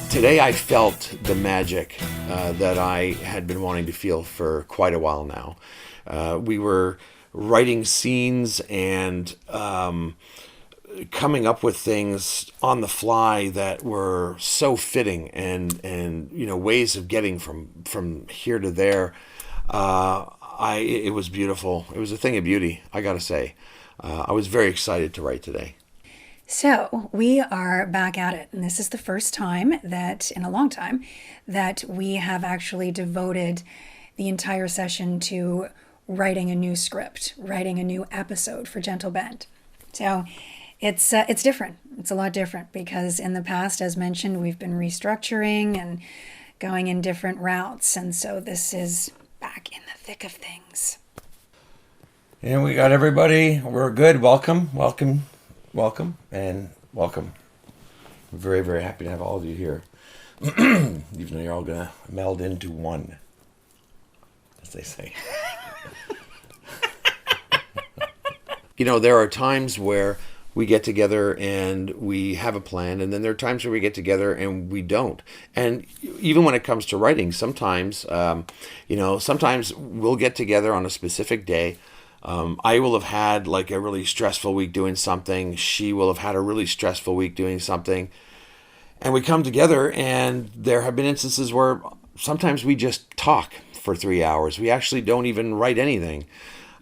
Today I felt the magic that I had been wanting to feel for quite a while now. We were writing scenes and coming up with things on the fly that were so fitting and ways of getting from here to there. It was beautiful. It was a thing of beauty, I gotta say. I was very excited to write today. So we are back at it, and this is the first time that, in a long time, that we have actually devoted the entire session to writing a new script, writing a new episode for Gentle Bend. So it's different. It's a lot different because in the past, as mentioned, we've been restructuring and going in different routes, and so this is back in the thick of things. And we got everybody. We're good. Welcome. We're very, very happy to have all of you here. Even though you're all going to meld into one, as they say. There are times where we get together and we have a plan, and then there are times where we get together and we don't. And even when it comes to writing, sometimes we'll get together on a specific day. I will have had like a really stressful week doing something. She will have had a really stressful week doing something. And we come together, and there have been instances where sometimes we just talk for 3 hours. We actually don't even write anything.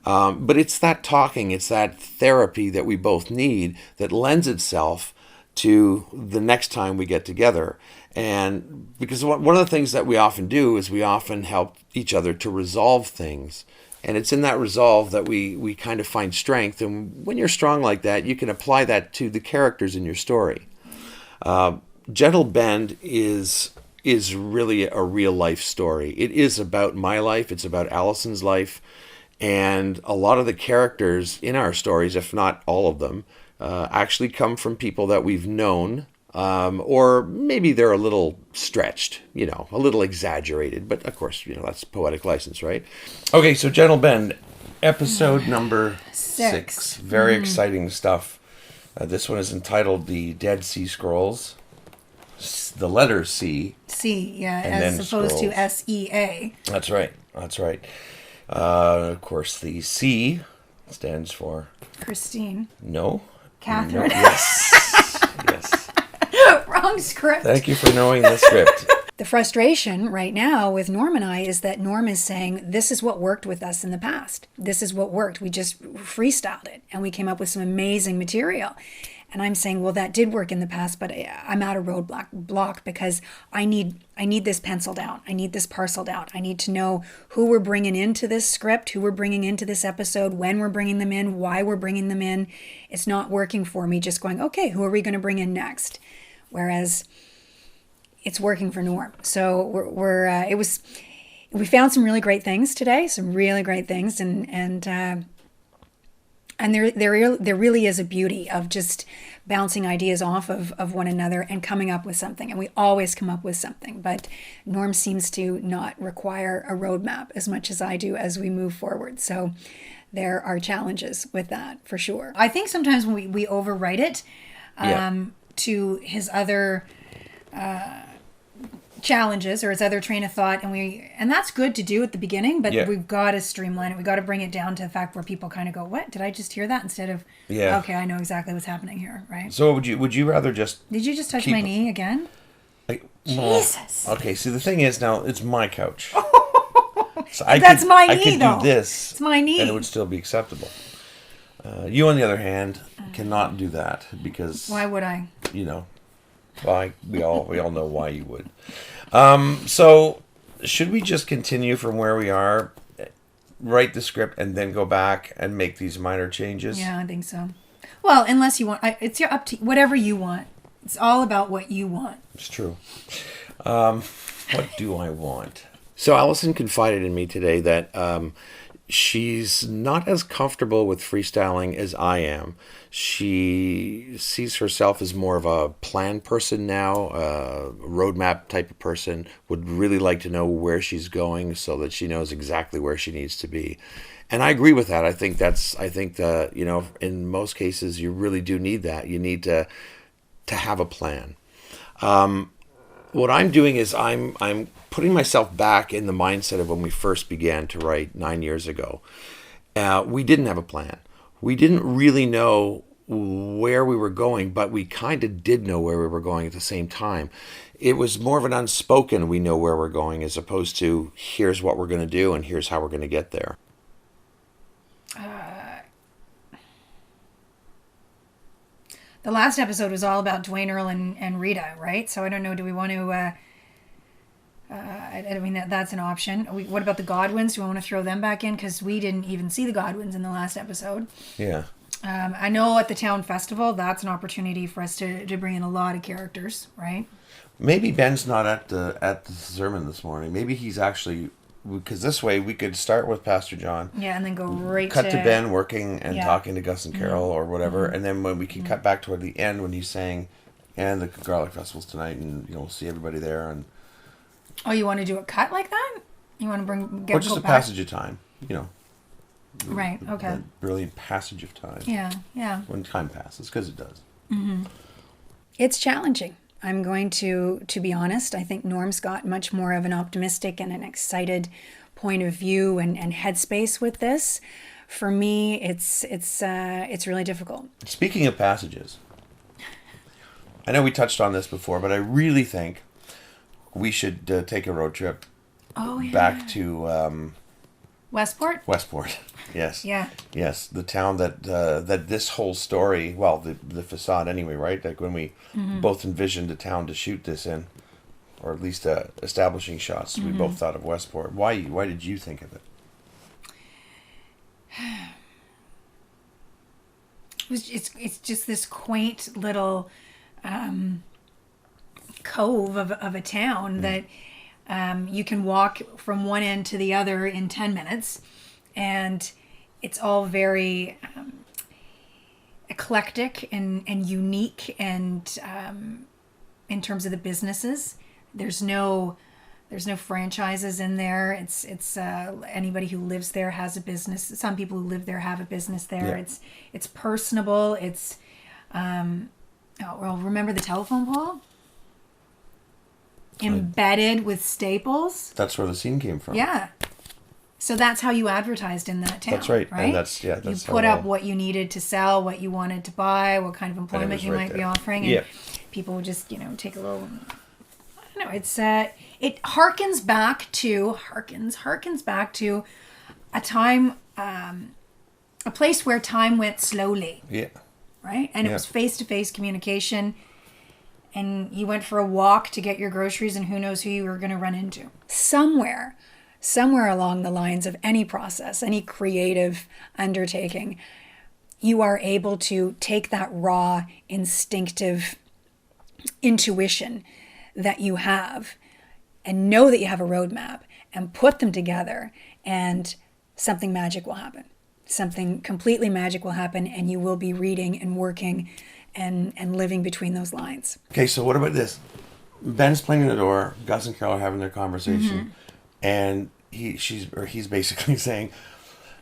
But it's that talking, it's that therapy that we both need that lends itself to the next time we get together. And because one of the things that we often do is we often help each other to resolve things. And it's in that resolve that we kind of find strength. And when you're strong like that, you can apply that to the characters in your story. Gentle Bend is really a real life story. It is about my life. It's about Allison's life. And a lot of the characters in our stories, if not all of them, actually come from people that we've known. Or maybe they're a little stretched, a little exaggerated. But of course, that's poetic license, right? Okay, so Gentle Bend, episode number 6. Very exciting stuff. This one is entitled The Dead Sea Scrolls. The letter C. C, yeah, as opposed to SEA. That's right. Of course, the C stands for... Christine. No. Catherine. No. Yes. Wrong script. Thank you for knowing the script. The frustration right now with Norm and I is that Norm is saying, this is what worked with us in the past. This is what worked. We just freestyled it, and we came up with some amazing material. And I'm saying, well, that did work in the past, but I'm at a roadblock because I need this pencil down. I need this parcel down. I need to know who we're bringing into this script, who we're bringing into this episode, when we're bringing them in, why we're bringing them in. It's not working for me just going, okay, who are we going to bring in next? Whereas it's working for Norm. So we found some really great things today, and there really is a beauty of just bouncing ideas off of one another and coming up with something. And we always come up with something, but Norm seems to not require a roadmap as much as I do as we move forward. So there are challenges with that for sure. I think sometimes when we overwrite it to his other challenges or his other train of thought, and that's good to do at the beginning, but we've got to streamline it. We've got to bring it down to the fact where people kind of go, what, did I just hear that? Instead of, okay, I know exactly what's happening here, right? So would you rather just... Did you just touch my knee again? Jesus. Okay, see, the thing is, now, it's my couch. So That's my knee, I could though. do this. It's my knee. And it would still be acceptable. You, on the other hand, cannot do that because... Why would I? Why we all know why you would. So should we just continue from where we are, write the script, and then go back and make these minor changes? Yeah, I think so. Well, unless you want, it's up to whatever you want. It's all about what you want. It's true. What do I want? So Allison confided in me today that she's not as comfortable with freestyling as I am. She sees herself as more of a plan person now, a roadmap type of person, would really like to know where she's going so that she knows exactly where she needs to be. And I agree with that. I think that, in most cases, you really do need that. You need to have a plan. what I'm doing is I'm putting myself back in the mindset of when we first began to write 9 years ago. We didn't have a plan. We didn't really know where we were going, but we kind of did know where we were going at the same time. It was more of an unspoken, we know where we're going, as opposed to here's what we're going to do and here's how we're going to get there. The last episode was all about Dwayne Earl and Rita, right? So I don't know, do we want to, I mean, that's an option. What about the Godwins? Do we want to throw them back in? Because we didn't even see the Godwins in the last episode. Yeah. I know at the town festival, that's an opportunity for us to bring in a lot of characters, right? Maybe Ben's not at the sermon this morning. Maybe he's actually, because this way we could start with Pastor John. Yeah, and then go right cut to Ben working and Yeah. talking to Gus and Carol or whatever, and then when we can cut back toward the end when he's saying, and the Garlic Festival's tonight, and we'll see everybody there, and Oh, you want to do a cut like that? You want to or just a back? passage of time, Right, okay. that brilliant passage of time. Yeah. When time passes, because it does. It's challenging. I'm going to be honest. I think Norm's got much more of an optimistic and an excited point of view and headspace with this. For me, it's really difficult. Speaking of passages, I know we touched on this before, but I really think we should take a road trip Oh yeah. back to Westport. Westport. Yes. Yeah. Yes, the town that this whole story, well, the facade anyway, right? Like when we both envisioned a town to shoot this in, or at least establishing shots, we both thought of Westport. Why did you think of it? It's just this quaint little cove of a town that you can walk from one end to the other in 10 minutes, and it's all very eclectic and unique, and in terms of the businesses, there's no franchises in there. It's anybody who lives there has a business. Some people who live there have a business there. Yeah. It's personable. It's remember the telephone pole embedded with staples. That's where the scene came from. Yeah. So that's how you advertised in that town. That's right. Right. And that's you how put up well- what you needed to sell, what you wanted to buy, what kind of employment was you right might be there. offering, and Yeah. people would just take a little. I don't know. It's it harkens back to a time, a place where time went slowly, Yeah. right? And it Yeah. was face-to-face communication. And you went for a walk to get your groceries, and who knows who you were going to run into. Somewhere along the lines of any process, any creative undertaking, you are able to take that raw, instinctive intuition that you have and know that you have a roadmap and put them together, and something magic will happen. Something completely magic will happen, and you will be reading and working and living between those lines. Okay, so what about this? Ben's playing in the door. Gus and Carol are having their conversation, and he's basically saying,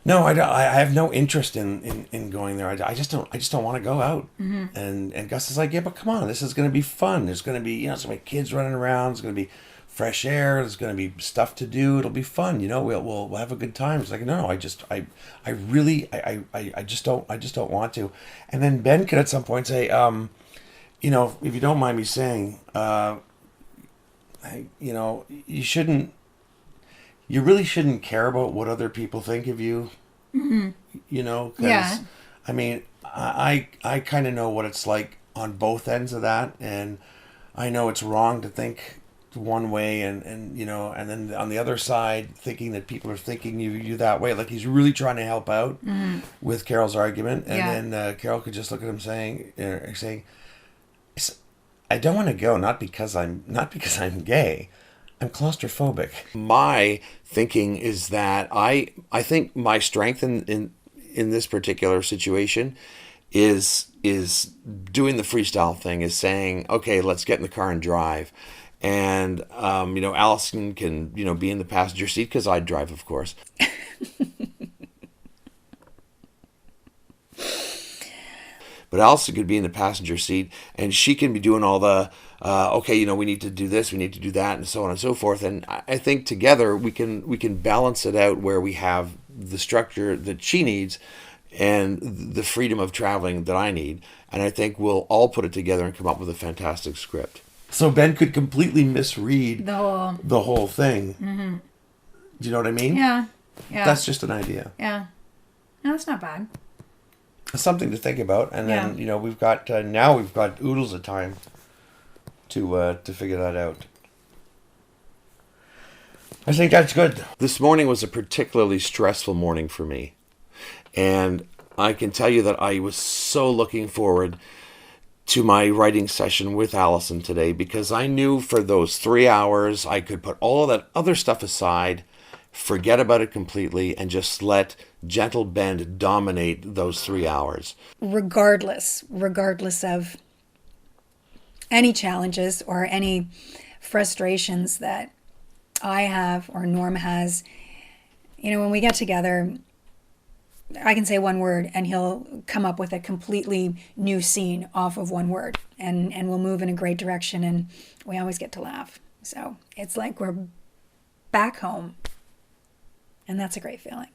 "No, I have no interest in going there. I just don't want to go out." And Gus is like, "Yeah, but come on, this is going to be fun. There's going to be so many kids running around. There's going to be fresh air. There's going to be stuff to do. It'll be fun. We'll have a good time." It's like, "No, I just don't want to." And then Ben could at some point say, if you don't mind me saying, you really shouldn't care about what other people think of you. Because Yeah. I mean, I kind of know what it's like on both ends of that, and I know it's wrong to think one way, and then on the other side, thinking that people are thinking you that way. Like, he's really trying to help out with Carol's argument, and then Carol could just look at him saying, "I don't want to go, not because I'm gay. I'm claustrophobic." My thinking is that I think my strength in this particular situation is doing the freestyle thing, is saying, okay, let's get in the car and drive. And, Allison can, be in the passenger seat because I drive, of course. But Allison could be in the passenger seat, and she can be doing all the okay, you know, we need to do this, we need to do that, and so on and so forth. And I think together we can balance it out where we have the structure that she needs and the freedom of traveling that I need. And I think we'll all put it together and come up with a fantastic script. So Ben could completely misread the whole thing. Mm-hmm. Do you know what I mean? Yeah. Yeah. That's just an idea. Yeah. No, that's not bad. Something to think about. And then, you know, we've got oodles of time to figure that out. I think that's good. This morning was a particularly stressful morning for me. And I can tell you that I was so looking forward to my writing session with Allison today, because I knew for those 3 hours I could put all that other stuff aside, forget about it completely, and just let Gentle Ben dominate those 3 hours. Regardless of any challenges or any frustrations that I have or Norm has, you know, when we get together, I can say one word and he'll come up with a completely new scene off of one word, and we'll move in a great direction, and we always get to laugh. So it's like we're back home, and that's a great feeling.